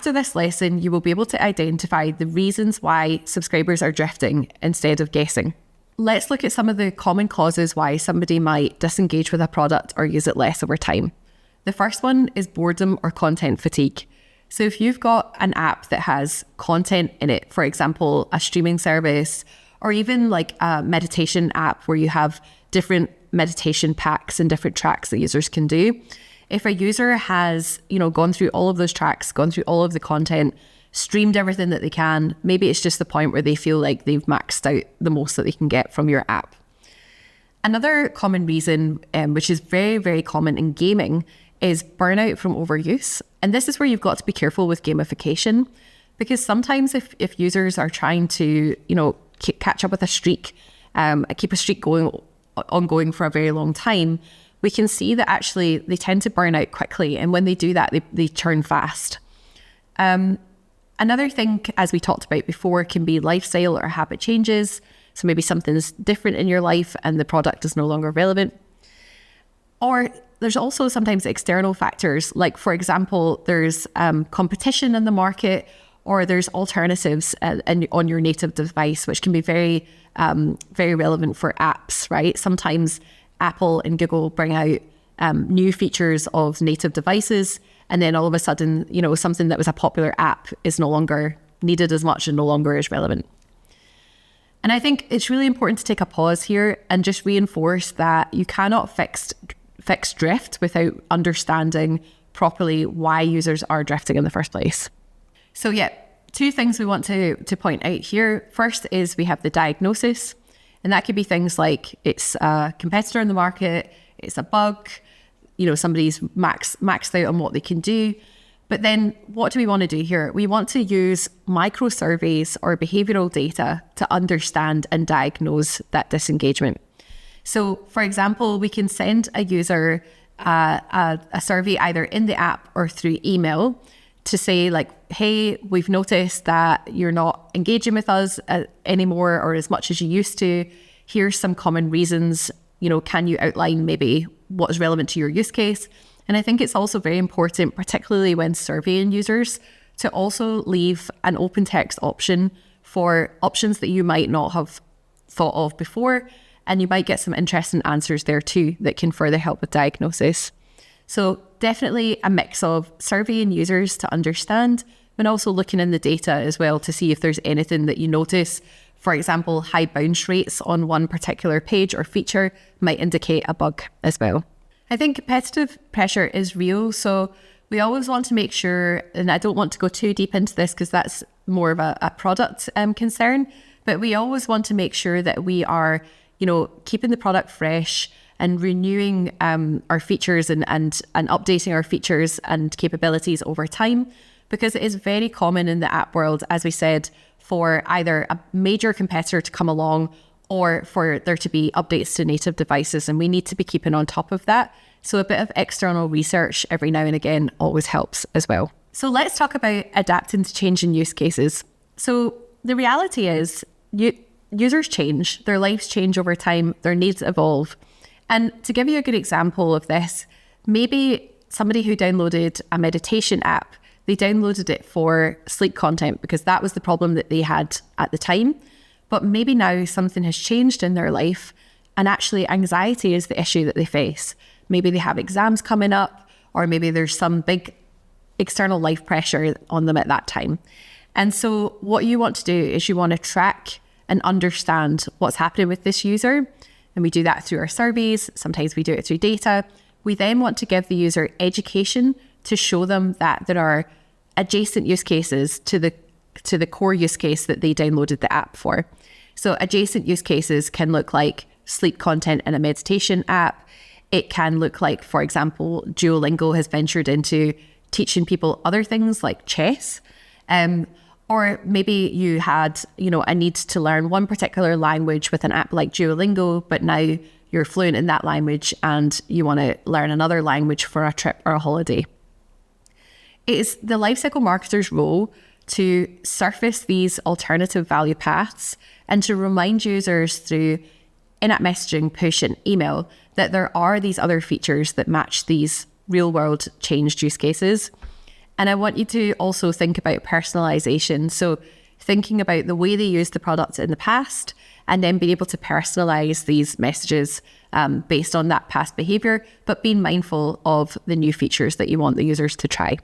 After this lesson, you will be able to identify the reasons why subscribers are drifting instead of guessing. Let's look at some of the common causes why somebody might disengage with a product or use it less over time. The first one is boredom or content fatigue. So if you've got an app that has content in it, for example, a streaming service, or even like a meditation app where you have different meditation packs and different tracks that users can do, if a user has, gone through all of those tracks, gone through all of the content, streamed everything that they can, maybe it's just the point where they feel like they've maxed out the most that they can get from your app. Another common reason, which is very, very common in gaming, is burnout from overuse. And this is where you've got to be careful with gamification, because sometimes if users are trying to, catch up with a streak, keep a streak ongoing for a very long time, we can see that actually they tend to burn out quickly. And when they do that, they churn fast. Another thing, as we talked about before, can be lifestyle or habit changes. So maybe something's different in your life and the product is no longer relevant. Or there's also sometimes external factors, like, for example, there's competition in the market, or there's alternatives on your native device, which can be very, very relevant for apps, right? Sometimes Apple and Google bring out new features of native devices, and then all of a sudden, something that was a popular app is no longer needed as much and no longer is relevant. And I think it's really important to take a pause here and just reinforce that you cannot fix drift without understanding properly why users are drifting in the first place. So yeah, two things we want to point out here. First is we have the diagnosis, and that could be things like it's a competitor in the market, it's a bug, somebody's maxed out on what they can do. But then what do we want to do here? We want to use micro surveys or behavioral data to understand and diagnose that disengagement. So for example, we can send a user a survey either in the app or through email to say like, hey, we've noticed that you're not engaging with us anymore or as much as you used to. Here's some common reasons. Can you outline maybe what is relevant to your use case? And I think it's also very important, particularly when surveying users, to also leave an open text option for options that you might not have thought of before. And you might get some interesting answers there too that can further help with diagnosis. So definitely a mix of surveying users to understand, but also looking in the data as well to see if there's anything that you notice. For example, high bounce rates on one particular page or feature might indicate a bug as well. I think competitive pressure is real. So we always want to make sure, and I don't want to go too deep into this because that's more of a product concern, but we always want to make sure that we are, keeping the product fresh and renewing our features and updating our features and capabilities over time, because it is very common in the app world, as we said, for either a major competitor to come along or for there to be updates to native devices, and we need to be keeping on top of that. So a bit of external research every now and again always helps as well. So let's talk about adapting to changing use cases. So the reality is users change, their lives change over time, their needs evolve. And to give you a good example of this, maybe somebody who downloaded a meditation app, they downloaded it for sleep content because that was the problem that they had at the time. But maybe now something has changed in their life and actually anxiety is the issue that they face. Maybe they have exams coming up, or maybe there's some big external life pressure on them at that time. And so what you want to do is you want to track and understand what's happening with this user. And we do that through our surveys. Sometimes we do it through data. We then want to give the user education to show them that there are adjacent use cases to the core use case that they downloaded the app for. So adjacent use cases can look like sleep content in a meditation app. It can look like, for example, Duolingo has ventured into teaching people other things like chess. Or maybe you had, a need to learn one particular language with an app like Duolingo, but now you're fluent in that language and you want to learn another language for a trip or a holiday. It is the lifecycle marketer's role to surface these alternative value paths and to remind users through in-app messaging, push and email that there are these other features that match these real-world changed use cases. And I want you to also think about personalization. So thinking about the way they used the product in the past and then being able to personalize these messages based on that past behavior, but being mindful of the new features that you want the users to try.